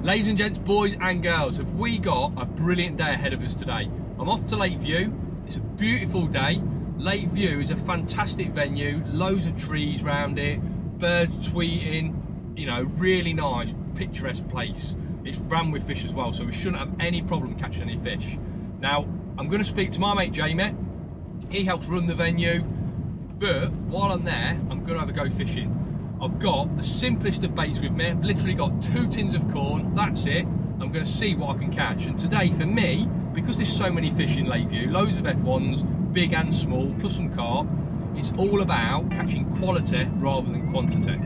Ladies and gents, boys and girls, have we got a brilliant day ahead of us today. I'm off to Lakeview. It's a beautiful day. Lakeview is a fantastic venue, loads of trees around it, birds tweeting, you know, really nice, picturesque place. It's ran with fish as well, so we shouldn't have any problem catching any fish. Now, I'm going to speak to my mate Jamie. He helps run the venue, but while I'm there, I'm going to have a go fishing. I've got the simplest of baits with me. I've literally got 2 tins of corn, that's it. I'm going to see what I can catch. And today, for me, because there's so many fish in Lakeview, loads of F1s, big and small, plus some carp, it's all about catching quality rather than quantity.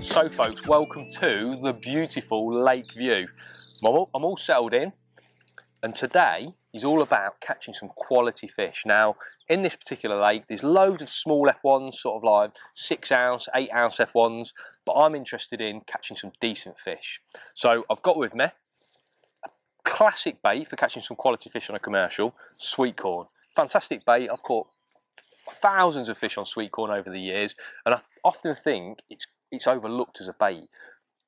So folks, welcome to the beautiful Lakeview. I'm all settled in, and today is all about catching some quality fish. Now, in this particular lake, there's loads of small F1s, sort of like 6 ounce, 8 ounce F1s, but I'm interested in catching some decent fish. So I've got with me a classic bait for catching some quality fish on a commercial, sweet corn. Fantastic bait. I've caught thousands of fish on sweet corn over the years, and I often think it's overlooked as a bait.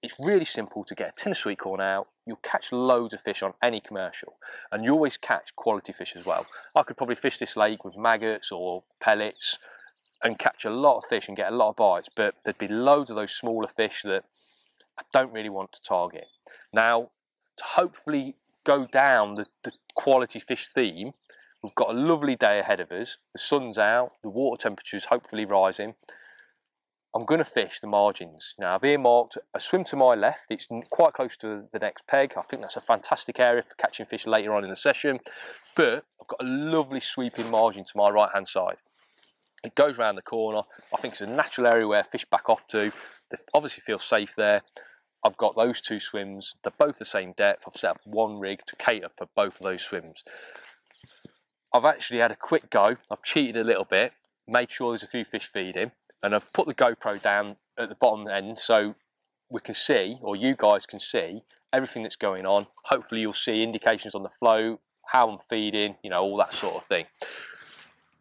It's really simple to get a tin of sweet corn out. You'll catch loads of fish on any commercial, and you always catch quality fish as well. I could probably fish this lake with maggots or pellets and catch a lot of fish and get a lot of bites, but there'd be loads of those smaller fish that I don't really want to target. Now, to hopefully go down the quality fish theme, we've got a lovely day ahead of us. The sun's out, the water temperature's hopefully rising. I'm going to fish the margins. Now, I've earmarked a swim to my left. It's quite close to the next peg. I think that's a fantastic area for catching fish later on in the session. But I've got a lovely sweeping margin to my right-hand side. It goes around the corner. I think it's a natural area where fish back off to. They obviously feel safe there. I've got those 2 swims. They're both the same depth. I've set up one rig to cater for both of those swims. I've actually had a quick go. I've cheated a little bit, made sure there's a few fish feeding. And I've put the GoPro down at the bottom end so we can see, or you guys can see, everything that's going on. Hopefully you'll see indications on the flow, how I'm feeding, you know, all that sort of thing.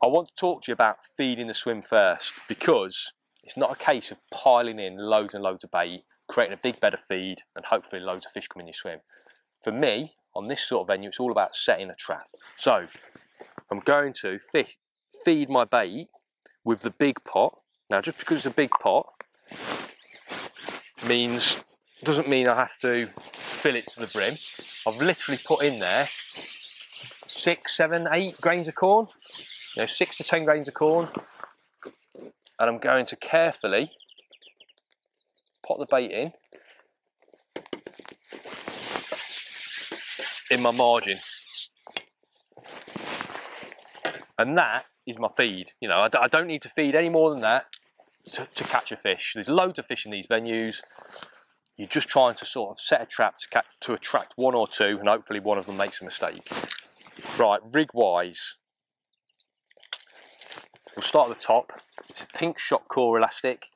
I want to talk to you about feeding the swim first, because it's not a case of piling in loads and loads of bait, creating a big bed of feed, and hopefully loads of fish come in your swim. For me, on this sort of venue, it's all about setting a trap. So I'm going to feed my bait with the big pot. Now, just because it's a big pot doesn't mean I have to fill it to the brim. I've literally put in there 6, 7, 8 grains of corn, you know, 6 to 10 grains of corn, and I'm going to carefully pot the bait in my margin, and that is my feed. You know, I don't need to feed any more than that to catch a fish. There's loads of fish in these venues. You're just trying to sort of set a trap to attract 1 or 2, and hopefully one of them makes a mistake. Right, rig wise, we'll start at the top. It's a pink shock core elastic,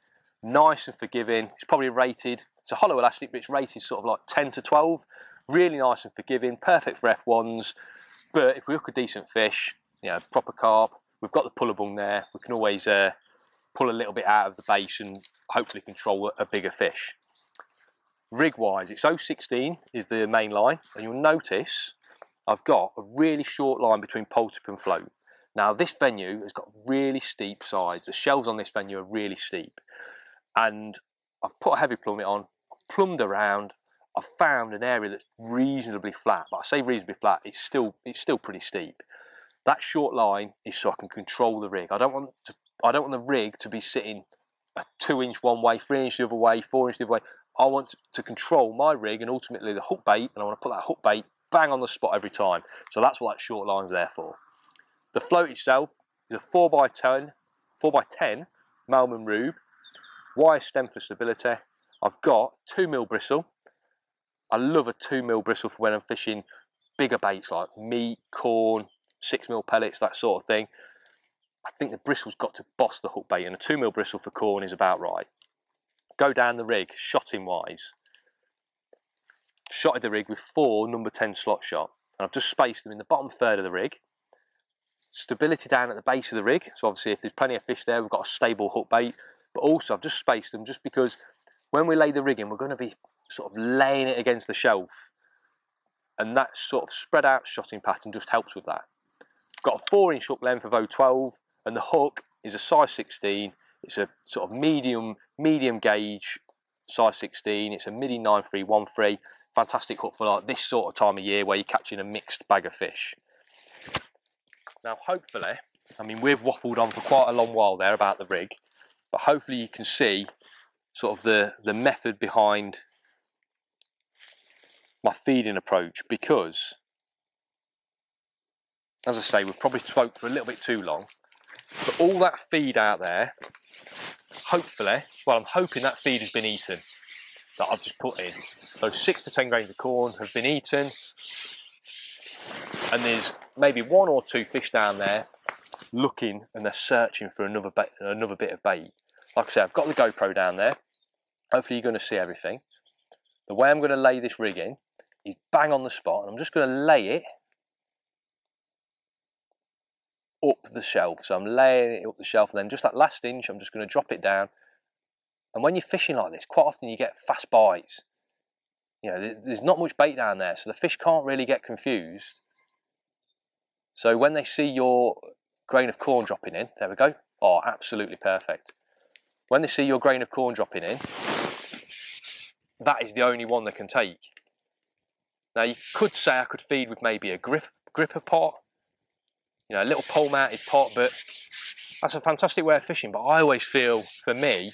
nice and forgiving. It's probably rated, it's a hollow elastic, but it's rated sort of like 10 to 12. Really nice and forgiving, perfect for F1s. But if we hook a decent fish, you know, proper carp, we've got the puller bung there. We can always pull a little bit out of the base and hopefully control a bigger fish. Rig wise, it's 016 is the main line, and you'll notice I've got a really short line between pole tip and float. Now, this venue has got really steep sides. The shelves on this venue are really steep, and I've put a heavy plummet on, I've plumbed around. I've found an area that's reasonably flat, but I say reasonably flat, it's still pretty steep. That short line is so I can control the rig. I don't want the rig to be sitting a 2 inch one way, 3 inch the other way, 4 inch the other way. I want to control my rig and ultimately the hook bait, and I want to put that hook bait bang on the spot every time. So that's what that short line's there for. The float itself is a 4x10 Malman Rube, wire stem for stability. I've got 2mm bristle. I love a 2mm bristle for when I'm fishing bigger baits like meat, corn, 6mm pellets, that sort of thing. I think the bristle's got to boss the hook bait, and a 2mm bristle for corn is about right. Go down the rig, shotting wise. Shotted the rig with 4 number 10 slot shot, and I've just spaced them in the bottom third of the rig. Stability down at the base of the rig, so obviously if there's plenty of fish there, we've got a stable hook bait. But also I've just spaced them just because when we lay the rig in, we're going to be sort of laying it against the shelf, and that sort of spread out shotting pattern just helps with that. Got a 4-inch hook length of 0.12, and the hook is a size 16. It's a sort of medium gauge size 16. It's a MIDI 9313. Fantastic hook for like this sort of time of year where you're catching a mixed bag of fish. Now hopefully, I mean we've waffled on for quite a long while there about the rig, but hopefully you can see sort of the method behind my feeding approach, because as I say, we've probably spoke for a little bit too long, but all that feed out there, hopefully, well, I'm hoping that feed has been eaten that I've just put in. So 6 to 10 grains of corn have been eaten, and there's maybe 1 or 2 fish down there looking, and they're searching for another bit of bait. Like I said, I've got the GoPro down there. Hopefully you're going to see everything. The way I'm going to lay this rig in is bang on the spot, and I'm just going to lay it up the shelf. So I'm laying it up the shelf, and then just that last inch, I'm just going to drop it down. And when you're fishing like this, quite often you get fast bites. You know, there's not much bait down there, so the fish can't really get confused. So when they see your grain of corn dropping in, there we go. Oh, absolutely perfect. When they see your grain of corn dropping in, that is the only one they can take. Now you could say I could feed with maybe a gripper pot, you know, a little pole mounted pot, but that's a fantastic way of fishing. But I always feel, for me,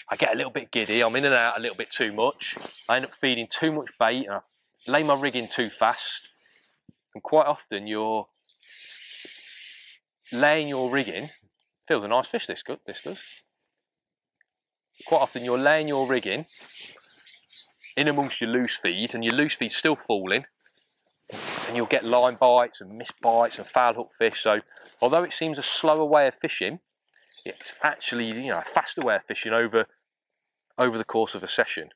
I get a little bit giddy, I'm in and out a little bit too much, I end up feeding too much bait, and I lay my rig in too fast, and quite often you're laying your rig in, feels a nice fish this does. Quite often you're laying your rig in amongst your loose feed, and your loose feed's still falling, and you'll get line bites and missed bites and foul hook fish. So although it seems a slower way of fishing, it's actually, you know, a faster way of fishing over the course of a session.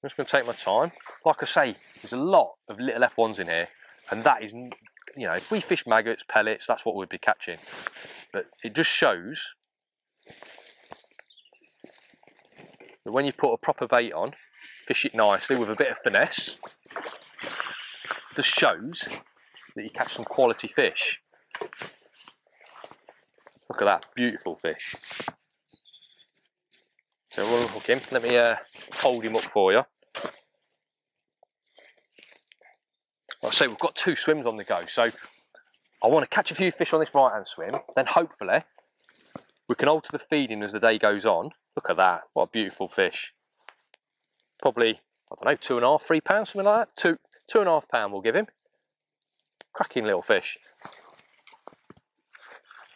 I'm just going to take my time. Like I say, there's a lot of little F1s in here, and that is, you know, if we fish maggots, pellets, that's what we'd be catching. But it just shows that when you put a proper bait on, fish it nicely with a bit of finesse, it just shows that you catch some quality fish. Look at that, beautiful fish. So we'll hook him. Let me hold him up for you. Like I say, we've got 2 swims on the go, so I want to catch a few fish on this right-hand swim, then hopefully we can alter the feeding as the day goes on. Look at that, what a beautiful fish. Probably, I don't know, 2.5, 3 pounds, something like that. 2.5 pound we'll give him. Cracking little fish.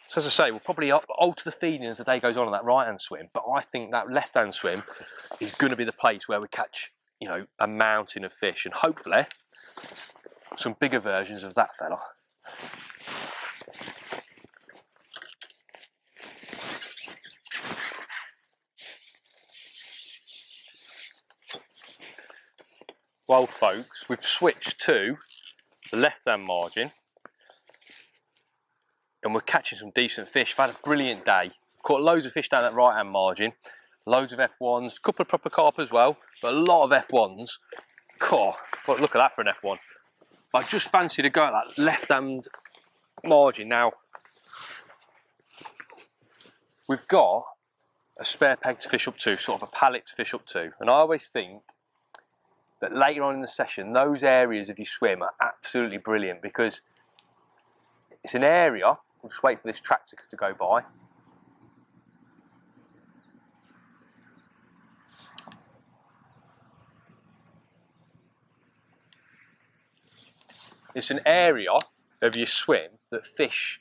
So as I say, we'll probably alter the feeding as the day goes on that right-hand swim, but I think that left-hand swim is going to be the place where we catch, you know, a mountain of fish, and hopefully some bigger versions of that fella. Well folks, we've switched to the left-hand margin, and we're catching some decent fish. We've had a brilliant day. Caught loads of fish down that right-hand margin, loads of F1s, a couple of proper carp as well, but a lot of F1s. God, look at that for an F1. I just fancy to go at that left-hand margin. Now, we've got a spare peg to fish up to, sort of a pallet to fish up to, and I always think that later on in the session, those areas of your swim are absolutely brilliant, because it's an area, we'll just wait for this tractor to go by. It's an area of your swim that fish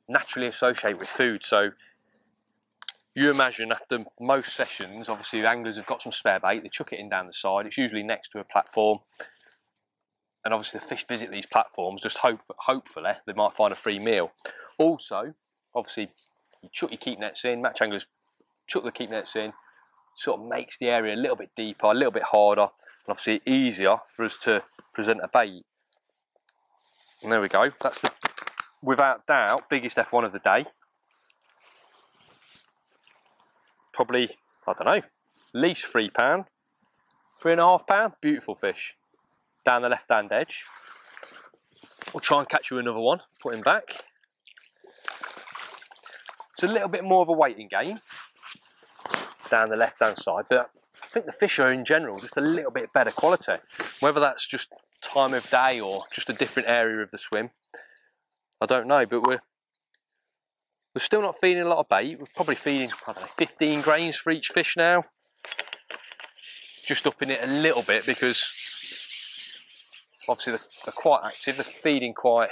naturally associate with food. So you imagine after most sessions, obviously the anglers have got some spare bait, they chuck it in down the side, it's usually next to a platform. and obviously the fish visit these platforms, just hopefully they might find a free meal. Also, obviously, you chuck your keep nets in, match anglers chuck the keep nets in, sort of makes the area a little bit deeper, a little bit harder, and obviously easier for us to present a bait. And there we go, that's the, without doubt, biggest F1 of the day. Probably, I don't know, at least £3, £3.5, beautiful fish. Down the left-hand edge. We'll try and catch you another one, put him back. It's a little bit more of a waiting game down the left-hand side, but I think the fish are in general just a little bit better quality. Whether that's just time of day or just a different area of the swim, I don't know, but we're still not feeding a lot of bait. We're probably feeding, I don't know, 15 grains for each fish now. Just upping it a little bit because obviously they're quite active, they're feeding quite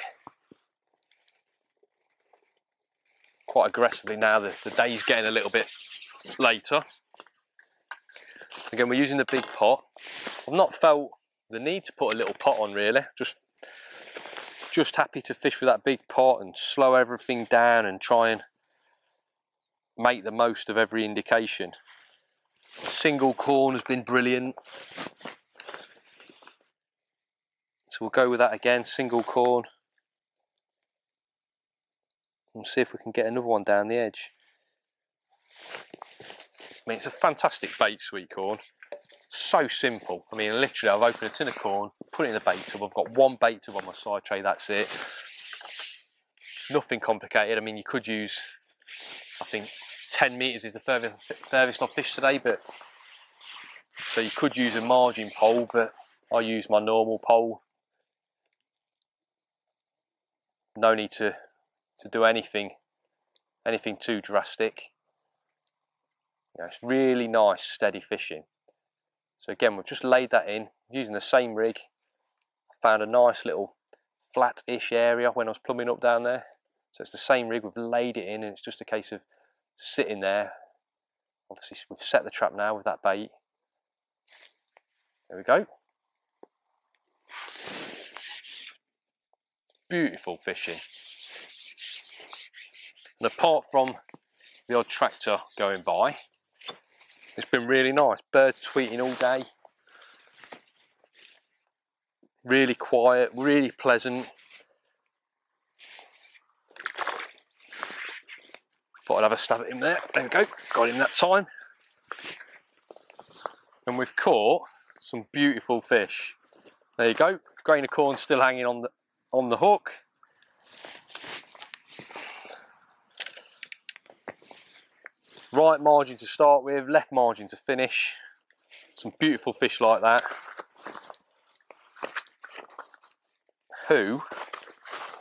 aggressively now. The day's getting a little bit later. Again, we're using the big pot. I've not felt the need to put a little pot on really, just happy to fish with that big pot and slow everything down and try and make the most of every indication. Single corn has been brilliant. So we'll go with that again, single corn. And see if we can get another one down the edge. I mean, it's a fantastic bait, sweet corn. So simple. I mean, literally, I've opened a tin of corn, put it in the bait tub. I've got one bait tub on my side tray, that's it. Nothing complicated. I mean, you could use, I think 10 metres is the furthest I've fished today, but so you could use a margin pole, but I use my normal pole. No need to do anything too drastic. You know, it's really nice, steady fishing. So again, we've just laid that in using the same rig. I found a nice little flat-ish area when I was plumbing up down there. So it's the same rig, we've laid it in, and it's just a case of sitting there. Obviously, we've set the trap now with that bait. There we go. Beautiful fishing. And apart from the odd tractor going by, it's been really nice. Birds tweeting all day. Really quiet, really pleasant. Thought I'd have a stab at him there. There we go, got him that time. And we've caught some beautiful fish. There you go, grain of corn still hanging on the hook. Right margin to start with, left margin to finish. Some beautiful fish like that. Who,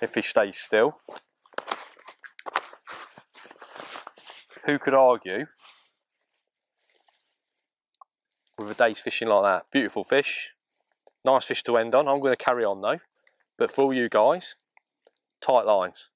if he stays still, who could argue with a day's fishing like that? Beautiful fish. Nice fish to end on. I'm going to carry on though. But for all you guys, tight lines.